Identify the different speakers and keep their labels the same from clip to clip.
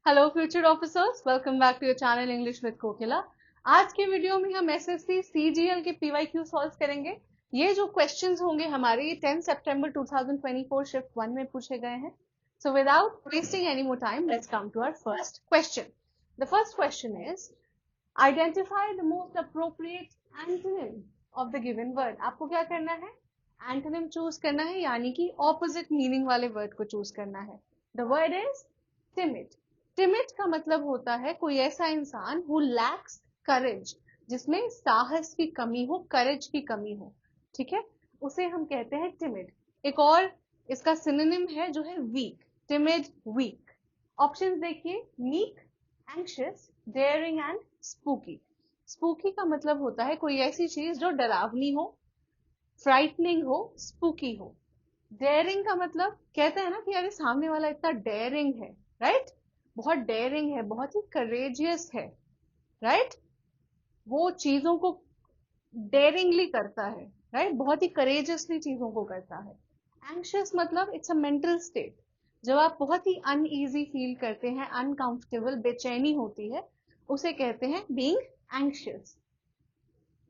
Speaker 1: Hello future officers, welcome back to your channel English with Kokila. आज के video में हम एसएससी सीजीएल के पीवाईक्यू सॉल्व करेंगे। ये जो क्वेश्चंस होंगे हमारे 10 सितंबर 2024 शिफ्ट 1 में पूछे गए हैं। So without wasting any more time, let's come to our first question. The first question is identify the most appropriate antonym of the given word. आपको क्या करना है? एंटोनिम चूज करना है, यानी कि ऑपोजिट मीनिंग वाले वर्ड को चूज करना है। The word is timid. Timid का मतलब होता है कोई ऐसा इंसान हु लैक्स करेज, जिसमें साहस की कमी हो, करेज की कमी हो। ठीक है, उसे हम कहते हैं टिमिड। एक और इसका सिनोनिम है जो है वीक। Timid, weak. ऑप्शंस देखिए, meek, anxious, daring and spooky. Spooky का मतलब होता है कोई ऐसी चीज जो डरावनी हो, फ्राइटनिंग हो, स्पूकी हो। डेयरिंग का मतलब कहते हैं ना कि यार सामने वाला इतना डेयरिंग है, राइट? बहुत डेयरिंग है, बहुत ही करेजियस है, राइट? वो चीजों को डेयरिंगली करता है, राइट? बहुत ही करेजियसली चीजों को करता है। एंग्शियस मतलब इट्स अ मेंटल स्टेट। जब आप बहुत ही अनईजी फील करते हैं, अनकंफर्टेबल, बेचैनी होती है, उसे कहते हैं बीइंग एंग्शियस।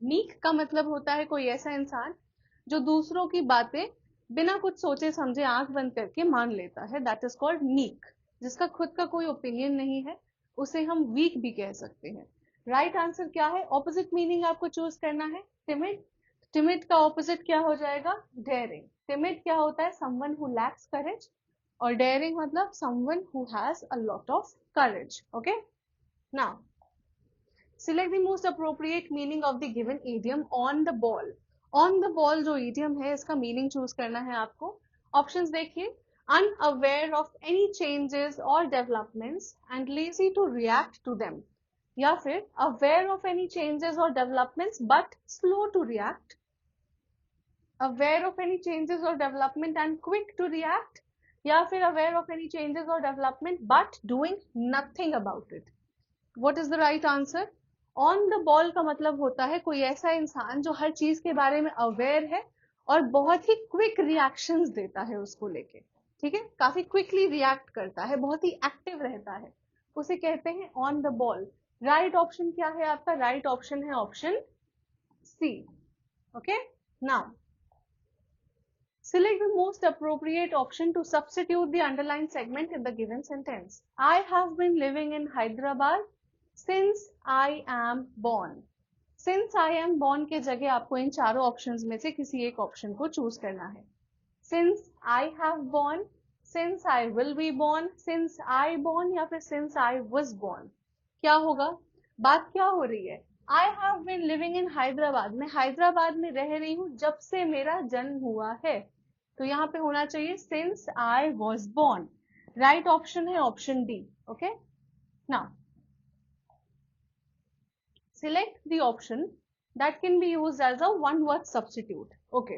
Speaker 1: मीक का मतलब होता है कोई ऐसा इंसान जो दूसरों की बातें बिना कुछ सोचे समझे आंख बंद करके मान लेता है, दैट इज कॉल्ड मीक। जिसका खुद का कोई ओपिनियन नहीं है, उसे हम वीक भी कह सकते हैं। राइट आंसर क्या है? ऑपोजिट मीनिंग आपको चूज करना है। टिमिड, टिमिड का ऑपोजिट क्या हो जाएगा? डेयरिंग। टिमिड क्या होता है? समवन हु लैक्स करेज, और डेयरिंग मतलब someone who has a lot of courage. Okay, now select the most appropriate meaning of the given idiom on the ball। on the ball जो idiom है, इसका meaning choose करना है आपको। options देखिए, unaware of any changes or developments and lazy to react to them, या फिर aware of any changes or developments but slow to react, aware of any changes or development and quick to react, या फिर aware of any changes or development but doing nothing about it। What is the right answer? On the ball का मतलब होता है कोई ऐसा इंसान जो हर चीज के बारे में अवेयर है और बहुत ही क्विक रिएक्शंस देता है उसको लेके। ठीक है, काफी क्विकली रिएक्ट करता है, बहुत ही एक्टिव रहता है, उसे कहते हैं on the ball. Right option क्या है आपका? राइट ऑप्शन है option C. Okay, now select the most appropriate option to substitute the underlined segment in the given sentence। I have been living in Hyderabad since I am born। since I am born के जगह आपको इन चारों options में से किसी एक option को choose करना है। since I have born, since I will be born, since I born, या फिर since I was born। क्या होगा? बात क्या हो रही है? I have been living in Hyderabad, मैं हैदराबाद में रह रही हूँ जब से मेरा जन्म हुआ है, तो यहाँ पे होना चाहिए since I was born। Right option है option D. Okay, now select the option that can be used as a one word substitute। okay,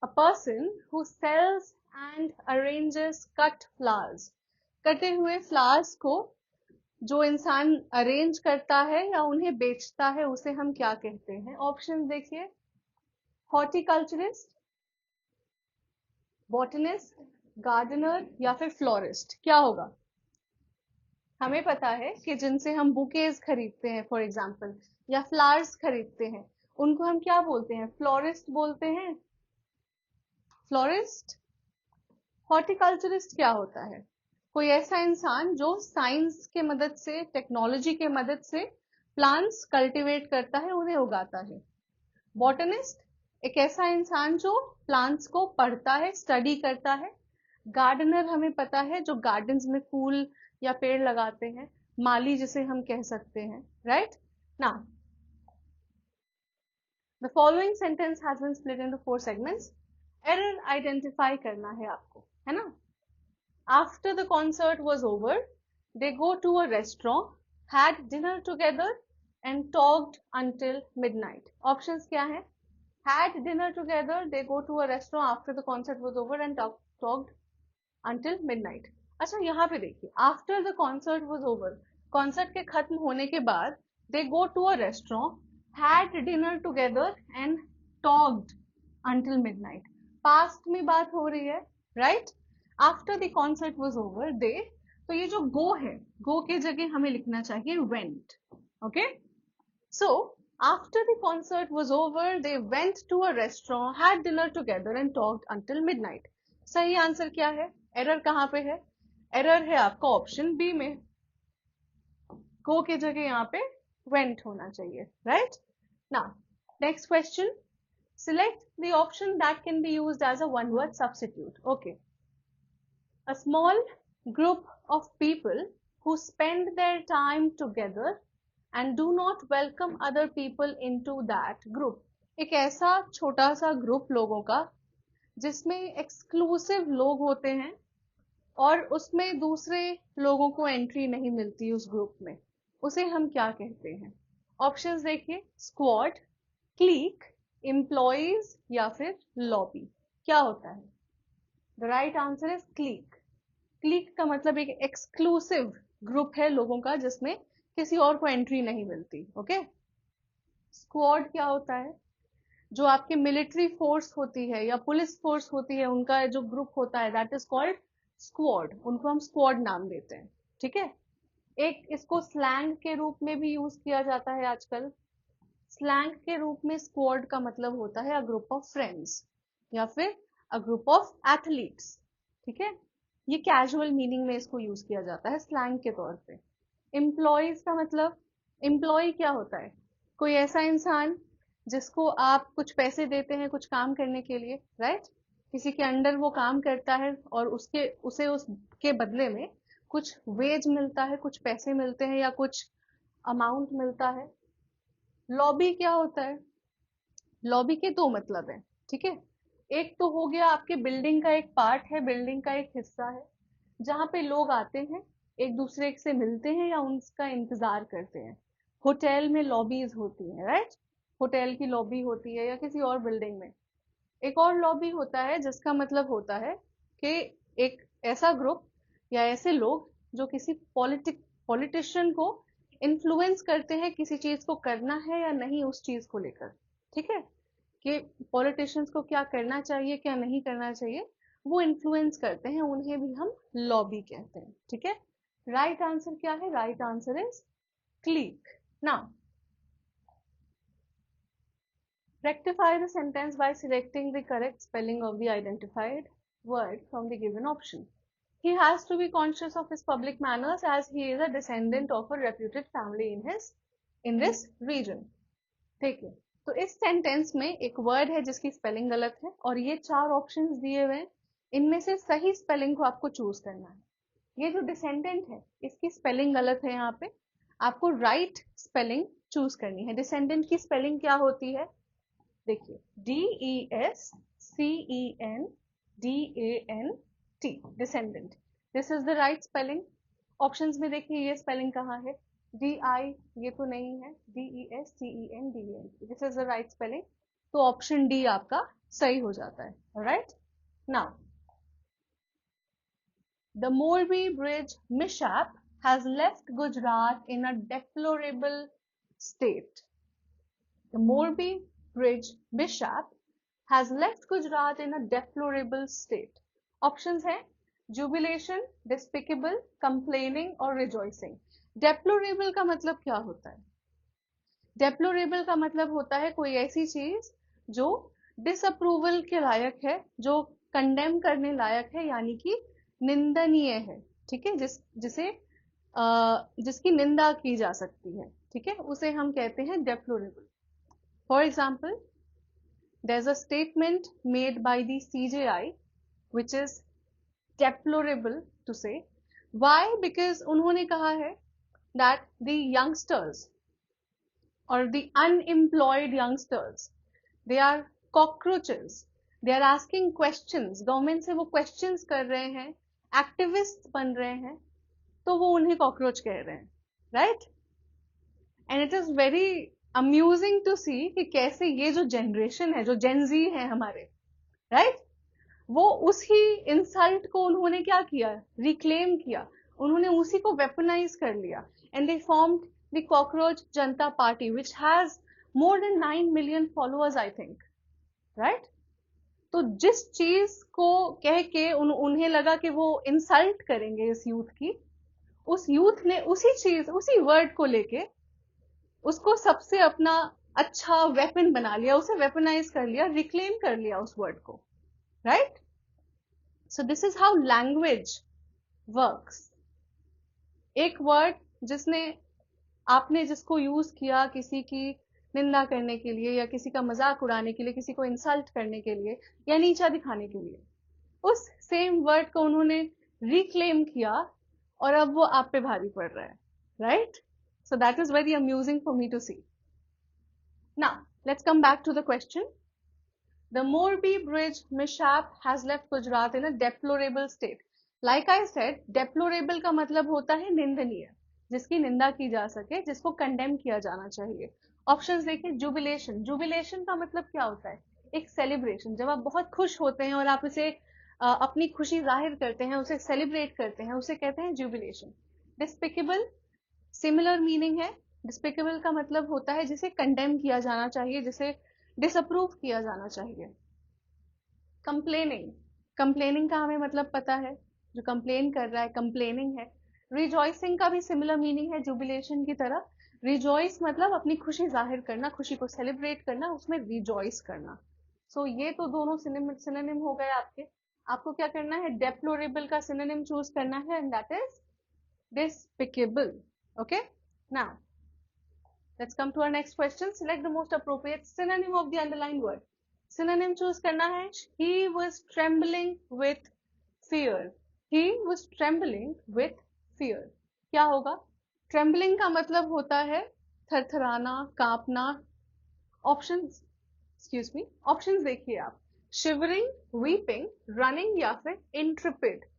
Speaker 1: a person who sells and arranges cut flowers। कटे हुए flowers को जो इंसान arrange करता है या उन्हें बेचता है, उसे हम क्या कहते हैं? ऑप्शन देखिए, हॉर्टिकल्चरिस्ट, बॉटनिस्ट, गार्डनर, या फिर फ्लोरिस्ट। क्या होगा? हमें पता है कि जिनसे हम बुकेज खरीदते हैं फॉर एग्जाम्पल, या फ्लावर्स खरीदते हैं, उनको हम क्या बोलते हैं? फ्लोरिस्ट बोलते हैं। फ्लोरिस्ट। हॉर्टिकल्चरिस्ट क्या होता है? कोई ऐसा इंसान जो साइंस के मदद से, टेक्नोलॉजी के मदद से प्लांट्स कल्टीवेट करता है, उन्हें उगाता है। बॉटनिस्ट एक ऐसा इंसान जो प्लांट्स को पढ़ता है, स्टडी करता है। गार्डनर हमें पता है जो गार्डन्स में फूल या पेड़ लगाते हैं, माली जिसे हम कह सकते हैं, right? Now the following sentence has been split into 4 segments. Error identify करना है आपको, है ना? After the concert was over, they go to a restaurant, had dinner together and talked until midnight. Options क्या है? had dinner together, they go to a restaurant after the concert was over and talked until midnight। अच्छा, यहाँ पे देखिए, after the concert was over, concert के खत्म होने के बाद they go to a restaurant, had dinner together and talked until midnight। past में बात हो रही है, right? after the concert was over, they तो ये जो गो है, गो के जगह हमें लिखना चाहिए went. Okay, so after the concert was over, they went to a restaurant, had dinner together and talked until midnight. सही आंसर क्या है? एरर कहाँ पे है? एरर है आपका ऑप्शन बी में. गो के जगह यहाँ पे went होना चाहिए. Right? Now next question. Select the option that can be used as a one word substitute. Okay. A small group of people who spend their time together and do not welcome other people into that group. एक ऐसा छोटा सा group लोगों का जिसमें exclusive लोग होते हैं और उसमें दूसरे लोगों को एंट्री नहीं मिलती उस ग्रुप में, उसे हम क्या कहते हैं? ऑप्शंस देखिए. स्क्वाड, क्लीक, एम्प्लॉइज या फिर लॉबी. क्या होता है? The right answer is click. Click का मतलब एक एक्सक्लूसिव ग्रुप है लोगों का जिसमें किसी और को एंट्री नहीं मिलती. ओके. स्क्वाड क्या होता है? जो आपके मिलिट्री फोर्स होती है या पुलिस फोर्स होती है, उनका जो ग्रुप होता है, दैट इज कॉल्ड स्क्वाड. उनको हम स्क्वाड नाम देते हैं. ठीक है. एक इसको स्लैंग के रूप में भी यूज किया जाता है आजकल. स्लैंग के रूप में स्क्वाड का मतलब होता है अ ग्रुप ऑफ फ्रेंड्स या फिर अ ग्रुप ऑफ एथलीट्स. ठीक है. ये कैजुअल मीनिंग में इसको यूज किया जाता है स्लैंग के तौर पे. एम्प्लॉयज का मतलब, एम्प्लॉय क्या होता है? कोई ऐसा इंसान जिसको आप कुछ पैसे देते हैं कुछ काम करने के लिए. राइट? किसी के अंडर वो काम करता है और उसे उसके बदले में कुछ वेज मिलता है, कुछ पैसे मिलते हैं या कुछ अमाउंट मिलता है. लॉबी क्या होता है? लॉबी के दो मतलब है. ठीक है. एक तो हो गया आपके बिल्डिंग का एक पार्ट है, बिल्डिंग का एक हिस्सा है जहां पे लोग आते हैं, एक दूसरे से मिलते हैं या उनका इंतजार करते हैं. होटल में लॉबीज होती हैं. राइट? होटल की लॉबी होती है या किसी और बिल्डिंग में. एक और लॉबी होता है जिसका मतलब होता है कि एक ऐसा ग्रुप या ऐसे लोग जो किसी पॉलिटिशियन को इन्फ्लुएंस करते हैं किसी चीज को करना है या नहीं उस चीज को लेकर. ठीक है. कि पॉलिटिशियंस को क्या करना चाहिए क्या नहीं करना चाहिए, वो इन्फ्लुएंस करते हैं, उन्हें भी हम लॉबी कहते हैं. ठीक है. राइट आंसर क्या है? Right answer is click. Now rectify the sentence by selecting the correct spelling of the identified word from the given option. He has to be conscious of his public manners as he is a descendant of a reputed family in this region. ठीक है. तो इस sentence में एक word है जिसकी spelling गलत है और ये चार ऑप्शंस दिए हुए हैं, इनमें से सही स्पेलिंग को आपको चूज करना है. ये जो डिसेंडेंट है इसकी स्पेलिंग गलत है, यहाँ पे आपको राइट स्पेलिंग चूज करनी है. डिसेंडेंट की स्पेलिंग क्या होती है? देखिए, DESCENDANT, descendant. This is the right spelling. Options में देखिए ये स्पेलिंग कहाँ है? DI ये तो नहीं है, DESCENDANT, this is the right spelling. तो ऑप्शन डी आपका सही हो जाता है. Right? Now the Morbi bridge mishap has left Gujarat in a deplorable state. The Morbi Bridge mishap has left Gujarat in a deplorable state. Options हैं jubilation, despicable, complaining और rejoicing. Deplorable का मतलब क्या होता है? Deplorable का मतलब होता है कोई ऐसी चीज जो disapproval के लायक है, जो condemn करने लायक है, यानी कि निंदनीय है. ठीक है. जिसकी निंदा की जा सकती है. ठीक है. उसे हम कहते हैं deplorable. For example, there's a statement made by the CGI which is deplorable to say. Why? Because उन्होंने कहा है that the youngsters or the unemployed youngsters, they are cockroaches. They are asking questions. Government से वो questions कर रहे हैं, activists बन रहे हैं, तो वो उन्हें cockroach कह रहे हैं. Right? And it is very amusing to see कि कैसे ये जो जनरेशन है, जो जेनजी है हमारे, राइट, वो उसी इंसल्ट को उन्होंने क्या किया? रिक्लेम किया. उन्होंने उसी को वेपनाइज कर लिया. And they formed the cockroach Janta party which has more than 9 million followers I think. Right? तो जिस चीज को कह के उन्हें लगा कि वो इंसल्ट करेंगे इस यूथ की, उस यूथ ने उसी चीज, उसी वर्ड को लेके उसको सबसे अपना अच्छा वेपन बना लिया, उसे वेपनाइज कर लिया, रिक्लेम कर लिया उस वर्ड को, right? So this is how language works. एक वर्ड जिसने, आपने जिसको यूज किया किसी की निंदा करने के लिए या किसी का मजाक उड़ाने के लिए, किसी को इंसल्ट करने के लिए या नीचा दिखाने के लिए, उस सेम वर्ड को उन्होंने रिक्लेम किया और अब वो आप पे भारी पड़ रहा है, right? So that is very amusing for me to see. Now let's come back to the question. The Morbi Bridge mishap has left Gujarat in a deplorable state. Like I said, deplorable का मतलब होता है निंदनीय, जिसकी निंदा की जा सके, जिसको कंडेम किया जाना चाहिए। ऑप्शंस देखिए। जुबिलेशन, जुबिलेशन का मतलब क्या होता है? एक सेलिब्रेशन। जब आप बहुत खुश होते हैं और आप इसे अपनी खुशी जाहिर करते हैं, उसे सेलिब्रेट करते हैं, उसे कहते हैं जुबिलेशन। डिस्पिकेबल, सिमिलर मीनिंग है। डिस्पिकेबल का मतलब होता है जिसे कंडेम किया जाना चाहिए, जिसे डिसअप्रूव किया जाना चाहिए। कंप्लेनिंग, कंप्लेनिंग का हमें मतलब पता है, जो कंप्लेन कर रहा है कंप्लेनिंग है। रिजॉइसिंग का भी सिमिलर मीनिंग है जुबिलेशन की तरह। रिजॉइस मतलब अपनी खुशी जाहिर करना, खुशी को सेलिब्रेट करना, उसमें रिजॉइस करना। सो ये तो दोनों सिनोनिम हो गए आपके। आपको क्या करना है? डेप्लोरेबल का सिनोनिम चूज करना है, and that is despicable. Okay, now let's come to our next question. Select the most appropriate synonym of the underlined word. Synonym choose करना है। He was trembling with fear. He was trembling with fear. क्या होगा? Trembling का मतलब होता है थरथराना, कांपना। Options, excuse me, options देखिए आप। Shivering, weeping, running या फिर intrepid.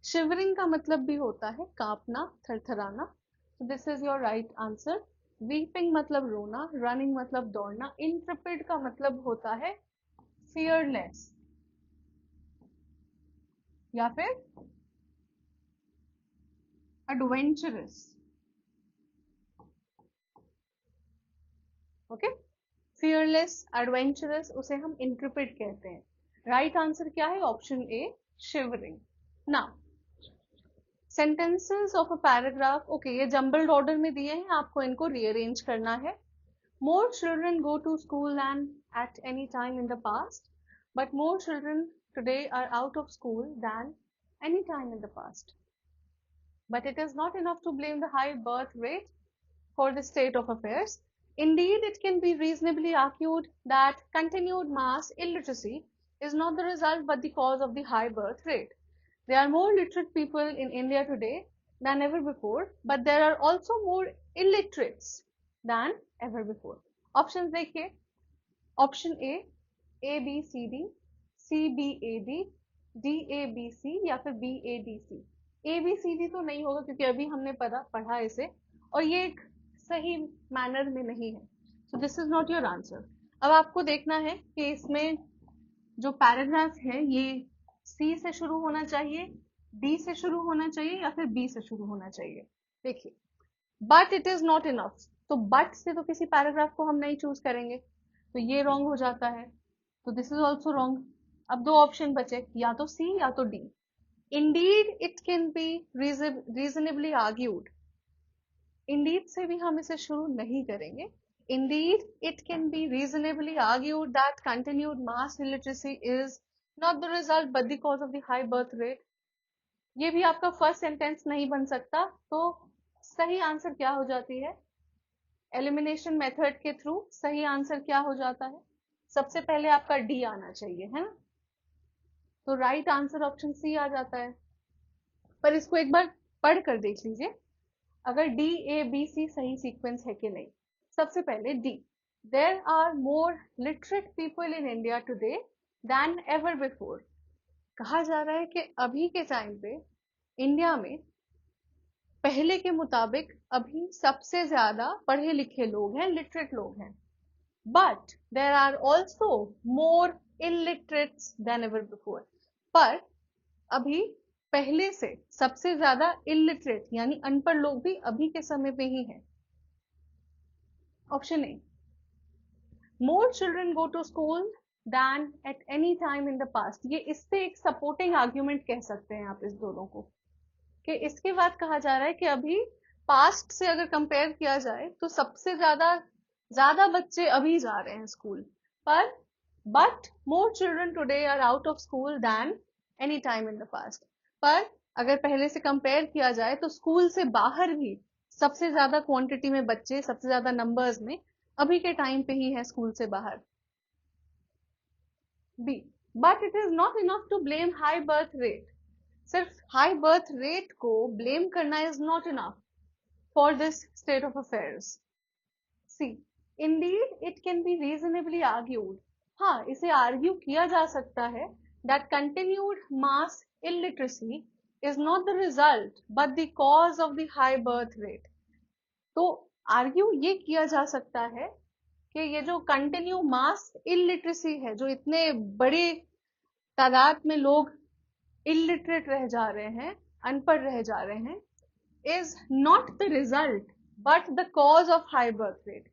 Speaker 1: Shivering का मतलब भी होता है कांपना, थरथराना। So this is your right answer. Weeping मतलब रोना, रनिंग मतलब दौड़ना, इंट्रपिड का मतलब होता है फियरलेस या फिर एडवेंचरस। ओके, फियरलेस, एडवेंचरस, उसे हम इंट्रपिड कहते हैं। राइट आंसर क्या है? Option A, shivering. Now sentences of a paragraph. Okay, ये जंबल्ड ऑर्डर में दिए हैं, आपको इनको रीअरेंज करना है। More children go to school than at any time in the past, but more children today are out of school than any time in the past. But it is not enough to blame the high birth rate for the state of affairs. Indeed, it can be reasonably argued that continued mass illiteracy is not the result but the cause of the high birth rate. There are more literate people in India today than ever before, but there are also more illiterates than ever before. Option देखिए। Option A B C D, C B A D, D A B C या फिर B A D C. A B C D तो नहीं होगा क्योंकि अभी हमने पढ़ा इसे, और ये एक सही मैनर में नहीं है। So this is not your answer. अब आपको देखना है कि इसमें जो पैराग्राफ है ये सी से शुरू होना चाहिए, डी से शुरू होना चाहिए या फिर बी से शुरू होना चाहिए। देखिए, but it is not enough, तो बट से तो किसी पैराग्राफ को हम नहीं चूज करेंगे, तो ये रॉन्ग हो जाता है। तो दिस इज ऑल्सो रॉन्ग। अब दो ऑप्शन बचे, या तो सी या तो D. Indeed it can be reasonably argued, Indeed से भी हम इसे शुरू नहीं करेंगे। Indeed it can be reasonably argued that continued mass illiteracy is not the result but the cause of the high birth rate. ये भी आपका फर्स्ट सेंटेंस नहीं बन सकता, तो सही आंसर क्या हो जाती है? एलिमिनेशन मेथड के थ्रू सही आंसर क्या हो जाता है? सबसे पहले आपका डी आना चाहिए, है ना? तो राइट आंसर ऑप्शन सी आ जाता है। पर इसको एक बार पढ़ कर देख लीजिए, अगर डी ए बी सी सही सीक्वेंस है कि नहीं। सबसे पहले D, there are more literate people in India today than ever before. कहा जा रहा है कि अभी के टाइम पे इंडिया में पहले के मुताबिक अभी सबसे ज्यादा पढ़े लिखे लोग हैं, लिटरेट लोग हैं। But there are also more illiterates than ever before. पर अभी पहले से सबसे ज्यादा इलिटरेट यानी अनपढ़ लोग भी अभी के समय पे ही हैं। Option A, more children go to school than at any time in the past. ये इससे एक सपोर्टिंग आर्ग्यूमेंट कह सकते हैं आप इस दोनों को। कि इसके बाद कहा जा रहा है कि अभी पास्ट से अगर कंपेयर किया जाए तो सबसे ज्यादा ज्यादा बच्चे अभी जा रहे हैं स्कूल पर, but more children today are out of school than any time in the past. पर अगर पहले से कंपेयर किया जाए तो स्कूल से बाहर भी सबसे ज्यादा क्वांटिटी में बच्चे, सबसे ज्यादा नंबर्स में अभी के टाइम पे ही है स्कूल से बाहर। B, but it is not enough to blame high birth rate. सिर्फ हाई बर्थ रेट को ब्लेम करना is not enough for this state of affairs. C, indeed it can be reasonably argued, हाँ इसे argue किया जा सकता है that continued mass illiteracy is not the result but the cause of the high birth rate। तो argue ये किया जा सकता है कि ये जो कंटिन्यू मास इलिटरेसी है, जो इतने बड़े तादाद में लोग इलिटरेट रह जा रहे हैं, अनपढ़ रह जा रहे हैं, is not the result but the cause of high birth rate.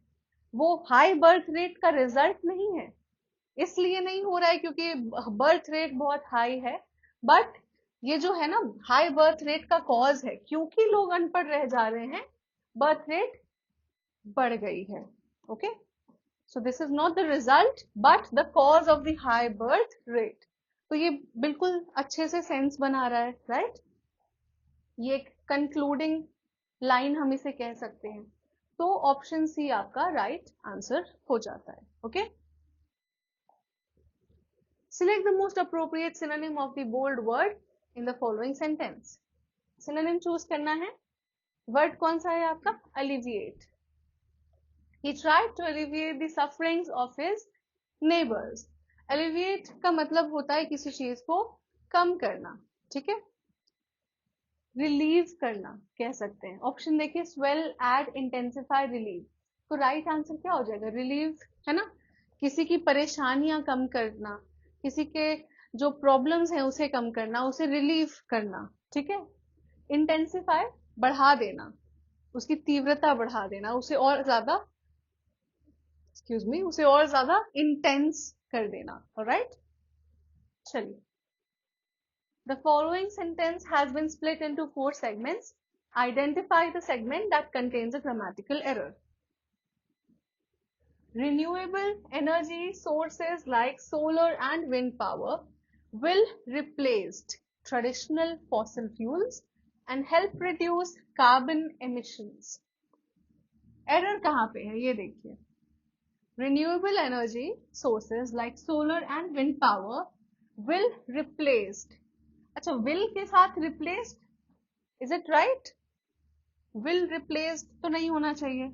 Speaker 1: वो हाई बर्थ रेट का रिजल्ट नहीं है, इसलिए नहीं हो रहा है क्योंकि बर्थ रेट बहुत हाई है, बट ये जो है ना हाई बर्थ रेट का कॉज है, क्योंकि लोग अनपढ़ रह जा रहे हैं बर्थ रेट बढ़ गई है। Okay, so this is not the result but the cause of the high birth rate. तो ये बिल्कुल अच्छे से सेंस बना रहा है, राइट? ये एक कंक्लूडिंग लाइन हम इसे कह सकते हैं। तो ऑप्शन सी आपका राइट आंसर हो जाता है। Okay, select the most appropriate synonym of the bold word in the following sentence। synonym choose करना है। वर्ड कौन सा है आपका? alleviate। he tried to alleviate the sufferings of his neighbors। alleviate का मतलब होता है किसी चीज को कम करना, ठीक है? रिलीव करना कह सकते हैं। ऑप्शन देखिए, swell, add, intensify, relieve। तो राइट आंसर क्या हो जाएगा? रिलीव, है ना? किसी की परेशानियां कम करना, किसी के जो प्रॉब्लम्स हैं उसे कम करना, उसे रिलीव करना, ठीक है? इंटेंसिफाई, बढ़ा देना, उसकी तीव्रता बढ़ा देना, उसे और ज्यादा, एक्सक्यूज मी, उसे और ज्यादा इंटेंस कर देना। ऑलराइट, चलिए, the following sentence has been split into 4 segments। Identify the segment that contains a grammatical error। Renewable energy sources like solar and wind power will replace traditional fossil fuels and help reduce carbon emissions। Error कहाँ पे है ये देखिए। Renewable energy sources like solar and wind power will replace, अच्छा will के साथ replaced, is it right? will replaced तो नहीं होना चाहिए।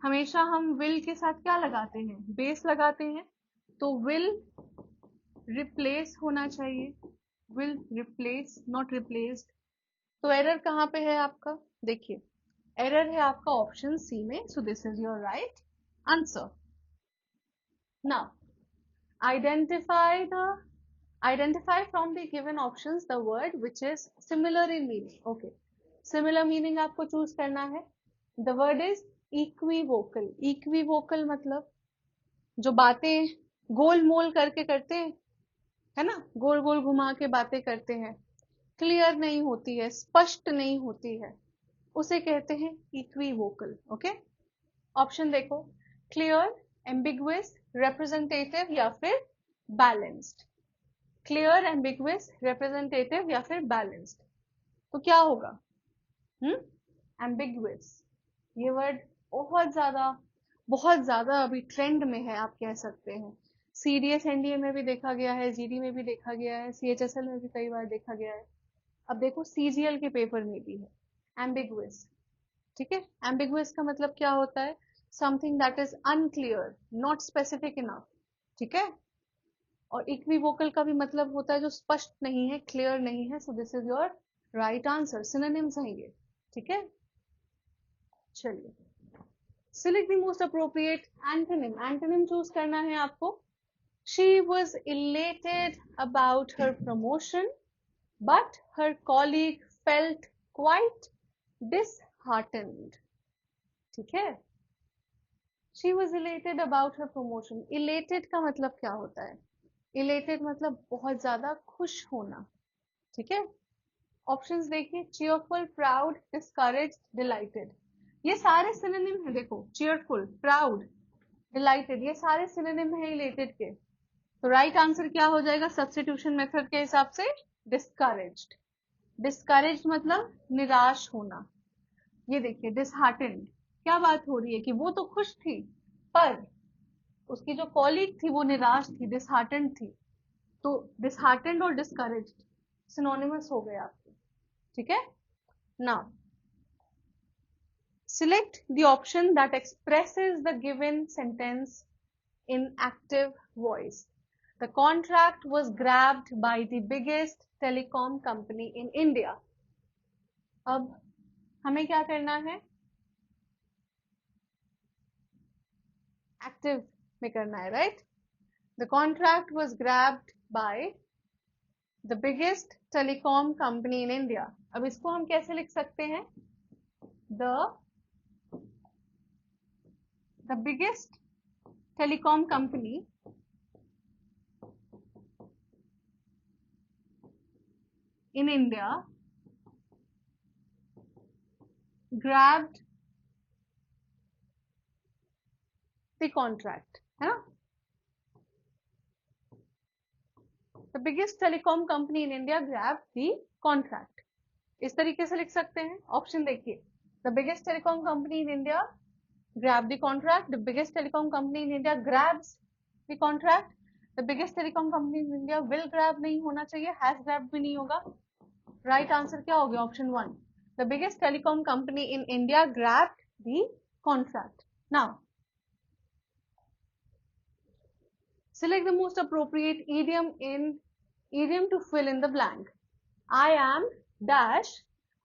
Speaker 1: हमेशा हम will के साथ क्या लगाते हैं? बेस लगाते हैं, तो will replace होना चाहिए। will replace, not replaced। तो एरर कहाँ पे है आपका? देखिए, एरर है आपका ऑप्शन सी में। So this is your right answer. Now identify from the given options the word which is similar in meaning। okay, similar meaning आपको चूज करना है। the word is equivocal। equivocal मतलब जो बातें गोल मोल करके करते हैं, है ना, गोल गोल घुमा के बातें करते हैं, क्लियर नहीं होती है, स्पष्ट नहीं होती है, उसे कहते हैं इक्विवोकल। ओके, ऑप्शन देखो, क्लियर, एम्बिगुअस, रिप्रेजेंटेटिव या फिर बैलेंस्ड। क्लियर, एम्बिगुअस, रिप्रेजेंटेटिव या फिर बैलेंस्ड। तो क्या होगा? एम्बिगुअस। ये वर्ड बहुत ज्यादा अभी ट्रेंड में है, आप कह सकते हैं। सीडीएस एनडीए में भी देखा गया है, जीडी में भी देखा गया है, सीएचएसएल में भी कई बार देखा गया है। अब देखो सीजीएल के पेपर में भी है एम्बिगुअस, ठीक है? एम्बिगुअस का मतलब क्या होता है? Something that is unclear, not specific enough, ठीक है? और इक्विवोकल का भी मतलब होता है जो स्पष्ट नहीं है, क्लियर नहीं है। So this is your right answer. Synonyms हैं ये, ठीक है? चलिए, select the most appropriate antonym. Antonym choose करना है आपको। She was elated about her promotion but her colleague felt quite disheartened। ठीक है? She was elated about her promotion। elated का मतलब क्या होता है? elated मतलब बहुत ज्यादा खुश होना, ठीक है? ऑप्शंस देखिए, cheerful, proud, discouraged, delighted. ये सारे सिनोनिम है, देखो cheerful, proud, delighted, ये सारे सिनोनिम है elated के। तो राइट आंसर क्या हो जाएगा सब्स्टिट्यूशन मेथड के हिसाब से? डिस्करेज्ड। डिस्करेज्ड मतलब निराश होना। ये देखिए डिसहार्टेंड, क्या बात हो रही है कि वो तो खुश थी पर उसकी जो कॉलीग थी वो निराश थी, डिसहार्टेंड थी। तो डिसहार्टेंड और डिस्करेज्ड सिनोनिमस हो गए आपके, ठीक है। Now select the option that expresses the given sentence in active voice. The contract was grabbed by the biggest telecom company in India. अब हमें क्या करना है? एक्टिव में करना है, right? The contract was grabbed by the biggest telecom company in India. अब इसको हम कैसे लिख सकते हैं? The biggest telecom company in India grabbed the contract, है ना? The biggest telecom company in India grabbed the contract. इस तरीके से लिख सकते हैं। ऑप्शन देखिए, the biggest telecom company in India grab the contract, the biggest telecom company in India grabs the contract, the biggest telecom company in India will grab नहीं होना चाहिए, has grabbed भी नहीं होगा। राइट आंसर क्या हो गया? Option 1, the biggest telecom company in India grabbed the contract. Now select the most appropriate idiom to fill in the blank. I am dash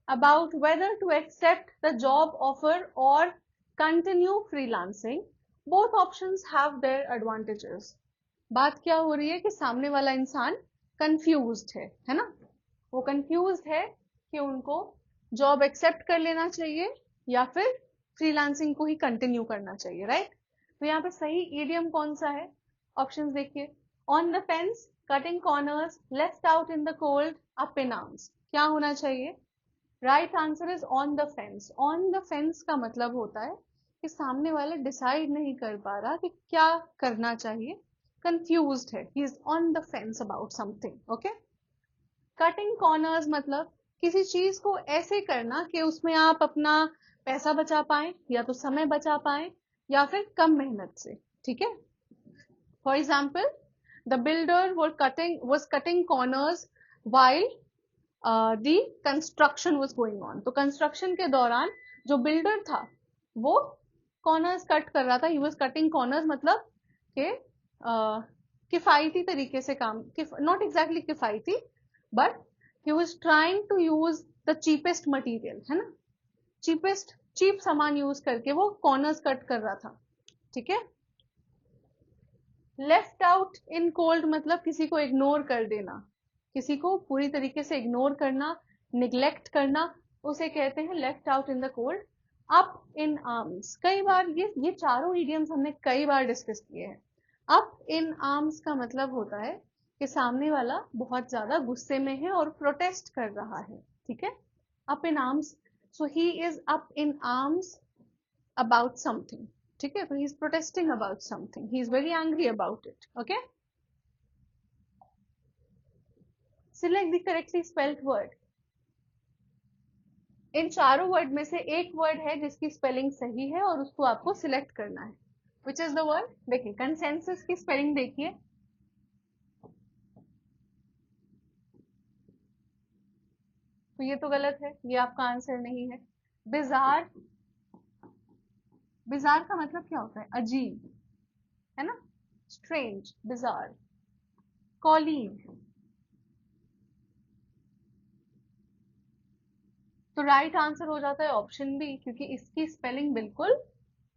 Speaker 1: about whether to accept the job offer or continue freelancing. Both options have their advantages. बात क्या हो रही है कि सामने वाला इंसान confused है ना? वो कंफ्यूज्ड है कि उनको जॉब एक्सेप्ट कर लेना चाहिए या फिर फ्रीलांसिंग को ही कंटिन्यू करना चाहिए, राइट? तो यहाँ पे सही ईडियम कौन सा है? ऑप्शंस देखिए, on the fence, cutting corners, left out in the cold, up in arms. क्या होना चाहिए? Right answer is on the fence. On the fence का मतलब होता है कि सामने वाला डिसाइड नहीं कर पा रहा कि क्या करना चाहिए, कंफ्यूज्ड है, he is on the fence about something, okay. Cutting corners मतलब किसी चीज को ऐसे करना कि उसमें आप अपना पैसा बचा पाए या तो समय बचा पाए या फिर कम मेहनत से, ठीक है। For example, the builder was cutting corners while the construction was going on. तो construction के दौरान जो builder था वो corners cut कर रहा था। He was cutting corners मतलब कि किफायती तरीके से काम, not exactly किफायती, but he was trying to use the cheapest material, है ना? चीप सामान यूज करके वो corners कट कर रहा था, ठीक है। लेफ्ट आउट इन कोल्ड मतलब किसी को इग्नोर कर देना, किसी को पूरी तरीके से इग्नोर करना, निग्लेक्ट करना, उसे कहते हैं left out in the cold. Up in arms, कई बार ये चारों इडियम्स हमने कई बार डिस्कस किए हैं। अप इन आर्म्स का मतलब होता है कि सामने वाला बहुत ज्यादा गुस्से में है और प्रोटेस्ट कर रहा है, ठीक है। Up in arms, so he is up in arms about something, ठीक है। तो he is protesting about something, he is very angry about it, okay. Select the correctly spelled word. इन चारों वर्ड में से एक वर्ड है जिसकी स्पेलिंग सही है और उसको आपको सिलेक्ट करना है। Which is the word? देखिए कंसेंसस की स्पेलिंग देखिए, तो ये तो गलत है, ये आपका आंसर नहीं है। बिजार, बिजार का मतलब क्या होता है? अजीब, है ना? Strange, bizarre. कॉलीग, तो राइट आंसर हो जाता है ऑप्शन बी, क्योंकि इसकी स्पेलिंग बिल्कुल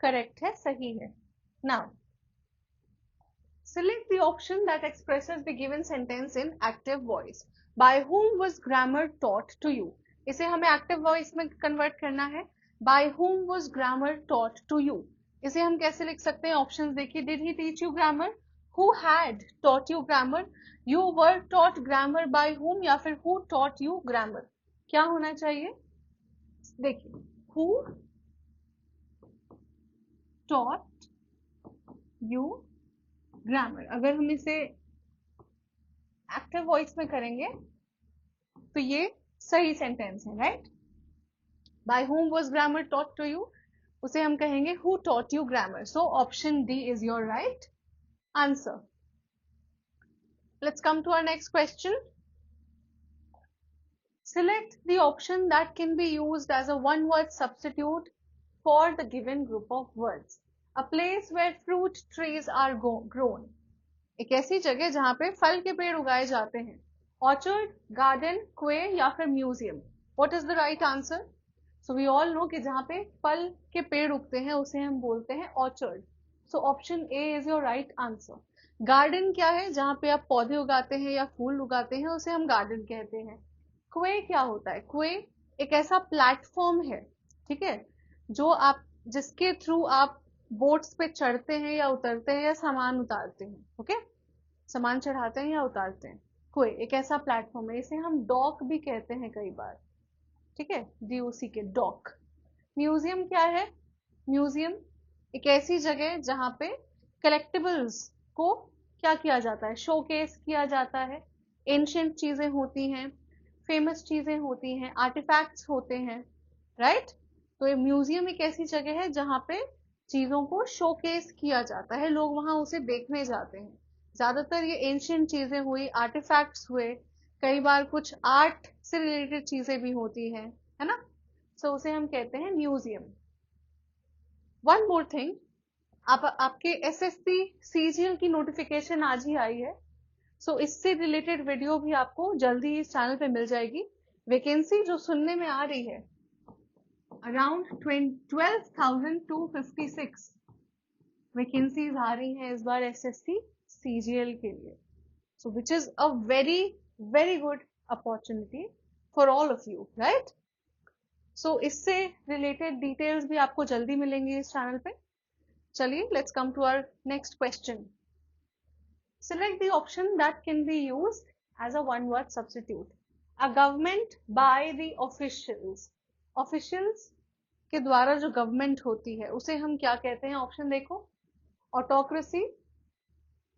Speaker 1: करेक्ट है, सही है। Now select the option that expresses the given sentence in active voice. By whom was grammar taught to you? इसे हमें active voice में कन्वर्ट करना है। By whom was grammar taught to you? इसे हम कैसे लिख सकते हैं? ऑप्शंस देखिए, did he teach you grammar? Who had taught you grammar? You were taught grammar by whom? या फिर who taught you grammar? क्या होना चाहिए? देखिए, who taught you grammar, अगर हम इसे एक्टिव वॉइस में करेंगे तो ये सही सेंटेंस है, right? By whom was grammar taught to you, उसे हम कहेंगे who taught you grammar. So option D is your right answer. Let's come to our next question. Select the option that can be used as a one-word substitute for the given group of words. A place where fruit trees are grown. एक ऐसी जगह जहां पे फल के पेड़ उगाए जाते हैं. Orchard, garden, quay या फिर museum. What is the right answer? So we all know कि जहां पे फल के पेड़ उगते हैं उसे हम बोलते हैं orchard. So option A is your right answer. Garden क्या है? जहां पे आप पौधे उगाते हैं या फूल उगाते हैं उसे हम गार्डन कहते हैं. क्वे क्या होता है? क्वे एक ऐसा प्लेटफॉर्म है, ठीक है, जो आप जिसके थ्रू आप बोट्स पे चढ़ते हैं या उतरते हैं या सामान उतारते हैं. ओके, सामान चढ़ाते हैं या उतारते हैं. क्वे एक ऐसा प्लेटफॉर्म है. इसे हम डॉक भी कहते हैं कई बार, ठीक है, DOC के डॉक. म्यूजियम क्या है? म्यूजियम एक ऐसी जगह जहां पे कलेक्टिबल्स को क्या किया जाता है? शोकेस किया जाता है. एंशियंट चीजें होती हैं, फेमस चीजें होती हैं, आर्टिफैक्ट्स होते हैं, राइट? तो ये म्यूजियम एक ऐसी जगह है जहां पे चीजों को शोकेस किया जाता है, लोग वहां उसे देखने जाते हैं. ज्यादातर ये एंशियंट चीजें हुई, आर्टिफैक्ट्स हुए, कई बार कुछ आर्ट से रिलेटेड चीजें भी होती हैं, है ना? सो उसे हम कहते हैं म्यूजियम. वन मोर थिंग, आपके SSC CGL की नोटिफिकेशन आज ही आई है. सो इससे रिलेटेड वीडियो भी आपको जल्दी इस चैनल पे मिल जाएगी. वैकेंसी जो सुनने में आ रही है अराउंड 12,256 वैकेंसीज आ रही हैं इस बार SSC CGL के लिए. So which is a very very good opportunity for all of you, right? So इससे रिलेटेड डिटेल्स भी आपको जल्दी मिलेंगी इस चैनल पे. चलिए, let's come to our next question. Select the option that can be used as a one-word substitute. A government by the officials. Officials के द्वारा जो गवर्नमेंट होती है उसे हम क्या कहते हैं? ऑप्शन देखो, ऑटोक्रेसी,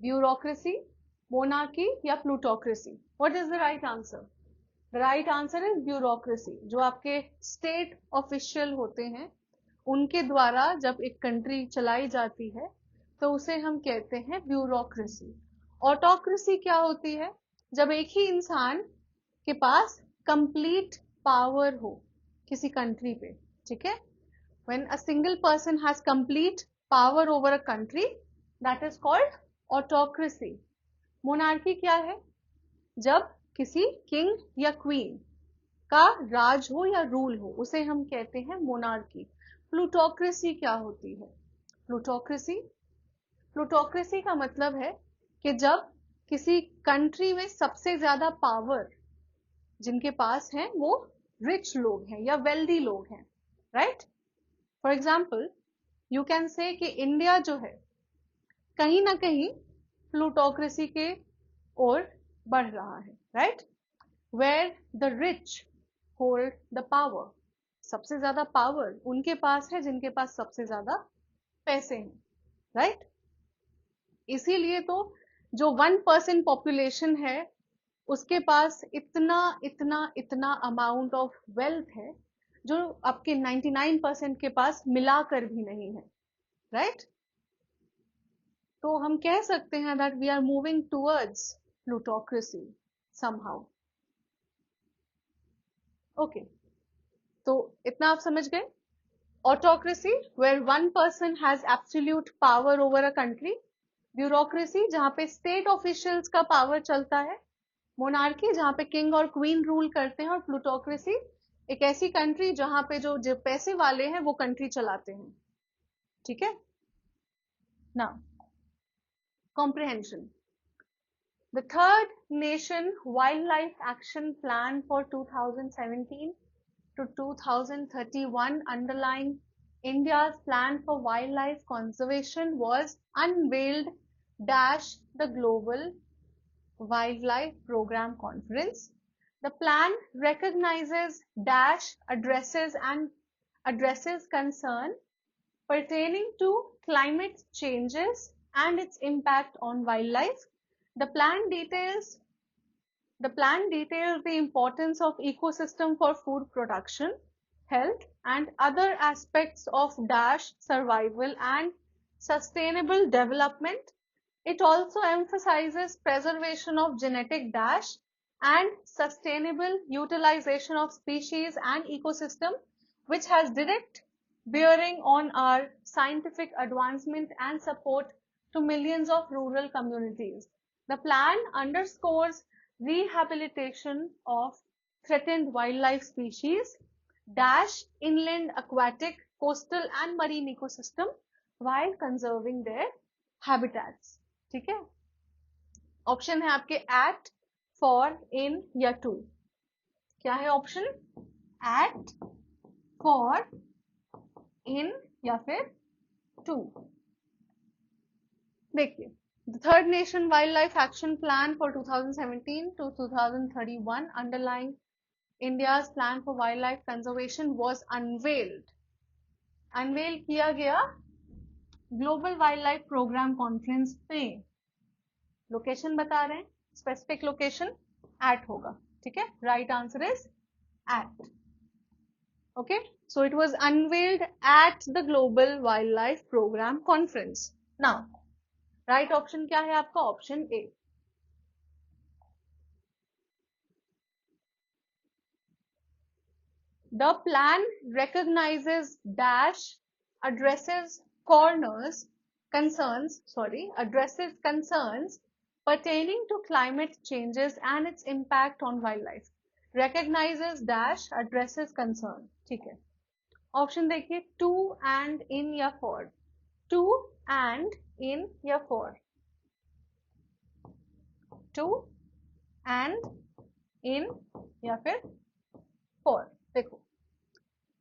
Speaker 1: ब्यूरोक्रेसी, मोनार्की या plutocracy. What is the right answer? The right answer is bureaucracy. जो आपके स्टेट ऑफिशियल होते हैं उनके द्वारा जब एक कंट्री चलाई जाती है तो उसे हम कहते हैं ब्यूरोक्रेसी. ऑटोक्रेसी क्या होती है? जब एक ही इंसान के पास कंप्लीट पावर हो किसी कंट्री पे, ठीक है? When a single person has complete power over a country, that is called autocracy. Monarchy क्या है? जब किसी किंग या क्वीन का राज हो या रूल हो उसे हम कहते हैं मोनार्की. प्लूटोक्रेसी क्या होती है? प्लूटोक्रेसी का मतलब है कि जब किसी कंट्री में सबसे ज्यादा पावर जिनके पास है वो रिच लोग हैं या वेल्दी लोग हैं, right? For example you can say कि इंडिया जो है कहीं ना कहीं प्लूटोक्रेसी के ओर बढ़ रहा है, right? Where the rich hold the power. सबसे ज्यादा पावर उनके पास है जिनके पास सबसे ज्यादा पैसे हैं, राइट? इसीलिए तो जो 1% पॉपुलेशन है उसके पास इतना इतना इतना अमाउंट ऑफ वेल्थ है जो आपके 99% के पास मिलाकर भी नहीं है, राइट? तो हम कह सकते हैं that we are moving towards plutocracy somehow. Okay, तो इतना आप समझ गए. Autocracy where 1% has absolute power over a country. Bureaucracy जहां पे स्टेट ऑफिशियल्स का पावर चलता है. मोनार्की जहां पे किंग और क्वीन रूल करते हैं. और प्लूटोक्रेसी एक ऐसी कंट्री जहां पे जो पैसे वाले हैं वो कंट्री चलाते हैं, ठीक है ना? Comprehension. The third Nation Wildlife Action Plan for 2017 to 2031 underlying India's plan for wildlife conservation was unveiled dash the Global Wildlife Program Conference. The plan recognizes dash addresses concern pertaining to climate changes and its impact on wildlife. The plan details the importance of ecosystem for food production, health, and other aspects of dash survival and sustainable development. It also emphasizes preservation of genetic dash and sustainable utilization of species and ecosystem, which has direct bearing on our scientific advancement and support to millions of rural communities. The plan underscores rehabilitation of threatened wildlife species, dash inland, aquatic, coastal and marine ecosystem while conserving their habitats. ठीक है, option है आपके eight, for, इन या to. क्या है option? Eight, for, इन या फिर to. देखिए, the third nation wildlife action plan for 2017 to 2031 underlying India's plan for wildlife conservation was unveiled किया गया ग्लोबल वाइल्ड प्रोग्राम कॉन्फ्रेंस पे. लोकेशन बता रहे हैं, स्पेसिफिक लोकेशन एट होगा. ठीक है, right answer is at. Okay, so it was unveiled at the global wildlife program conference. Now right option क्या है आपका? Option A. The plan recognizes dash addresses concerns pertaining to climate changes and its impact on wildlife. Recognizes dash addresses concern. ठीक है, option देखिए, to and in या for. To and in या for. To and in या फिर for. देखो,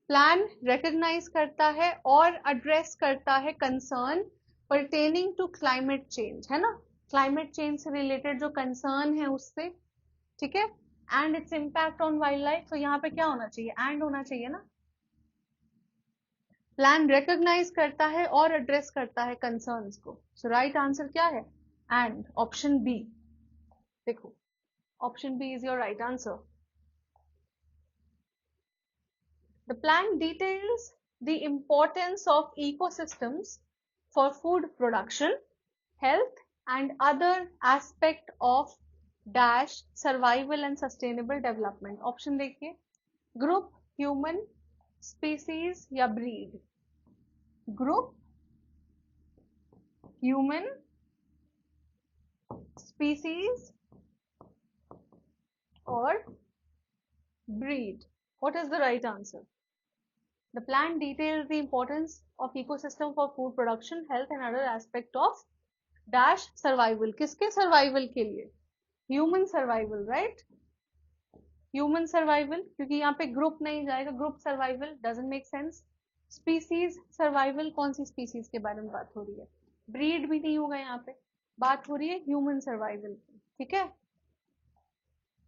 Speaker 1: plan recognise करता है और एड्रेस करता है concern pertaining to climate change, है ना, क्लाइमेट चेंज से रिलेटेड जो कंसर्न है उससे. ठीक है, and its impact on wildlife. तो यहाँ पे क्या होना चाहिए? एंड होना चाहिए ना. प्लान रिकॉग्नाइज करता है और एड्रेस करता है कंसर्न्स को. सो राइट आंसर क्या है? And, option B. देखो, option B is your right answer. The plan details the importance of ecosystems for food production, health, and other aspect of dash survival and sustainable development. Option देखिए, group, human, species या breed. Group, human, species or breed. What is the right answer? The plan details the importance of ecosystem for food production, health and other aspect of dash survival. किसके survival के लिए? Human survival, right? Human survival, क्योंकि यहाँ पे group नहीं जाएगा. Group survival doesn't make sense. Species survival, कौन सी species के बारे में बात हो रही है? Breed भी नहीं होगा यहाँ पे, बात हो रही है human survival की. ठीक है,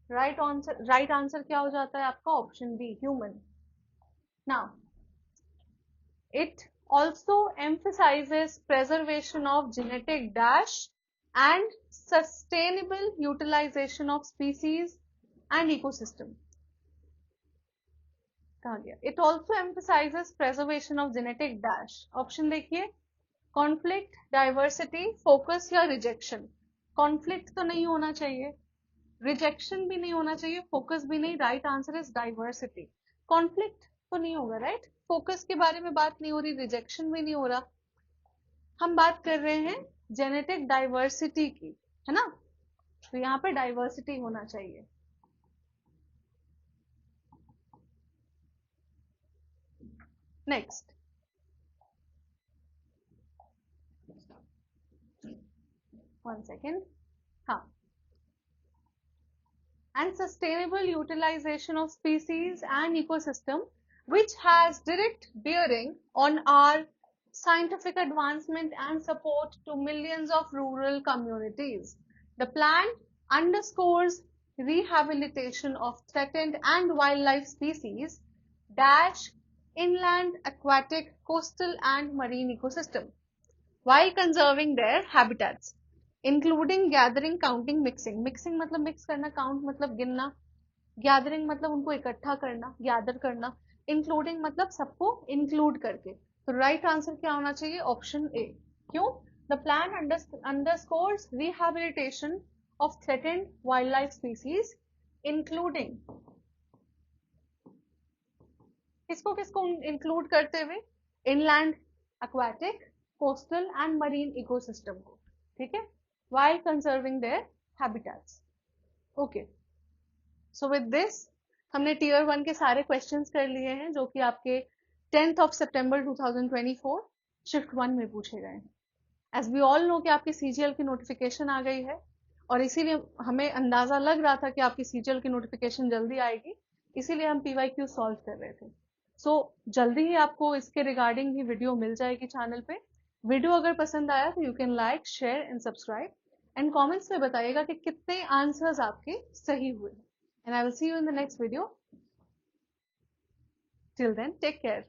Speaker 1: right answer क्या हो जाता है आपका? Option B, human. Now, it also emphasizes preservation of genetic dash and sustainable utilization of species and ecosystem. कहाँ गया? It also emphasizes preservation of genetic dash. Option देखिए, conflict, diversity, focus या rejection. conflict तो नहीं होना चाहिए, rejection भी नहीं होना चाहिए, focus भी नहीं. right answer is diversity. conflict तो नहीं होगा, right? फोकस के बारे में बात नहीं हो रही, रिजेक्शन भी नहीं हो रहा. हम बात कर रहे हैं जेनेटिक डाइवर्सिटी की, है ना. तो यहाँ पे डाइवर्सिटी होना चाहिए. Next, one second. हाँ, and sustainable utilization of species and ecosystem, which has direct bearing on our scientific advancement and support to millions of rural communities. The plan underscores rehabilitation of threatened and wildlife species dash inland, aquatic, coastal and marine ecosystem while conserving their habitats, including gathering, counting, mixing. Mixing मतलब mix करना, count मतलब गिनना, gathering मतलब उनको इकट्ठा करना, gather करना, including मतलब सबको include करके. तो right answer क्या होना चाहिए? Option A. क्यों? The plan underscores rehabilitation of threatened wildlife species, including किसको किसको include करते हुए? Inland, aquatic, coastal and marine ecosystem को, ठीक है? While conserving their habitats. Okay. So with this हमने टीयर 1 के सारे क्वेश्चंस कर लिए हैं जो कि आपके 10th of September 2024 शिफ्ट 1 में पूछे गए हैं. एज वी ऑल नो कि आपकी सीजीएल की नोटिफिकेशन आ गई है और इसीलिए हमें अंदाजा लग रहा था कि आपकी सीजीएल की नोटिफिकेशन जल्दी आएगी, इसीलिए हम पीवाईक्यू सॉल्व कर रहे थे. सो जल्दी ही आपको इसके रिगार्डिंग भी वीडियो मिल जाएगी चैनल पे. वीडियो अगर पसंद आया तो you can like, share and subscribe and comments में बताइएगा कि कितने आंसर्स आपके सही हुए. And I will see you in the next video. Till then, take care.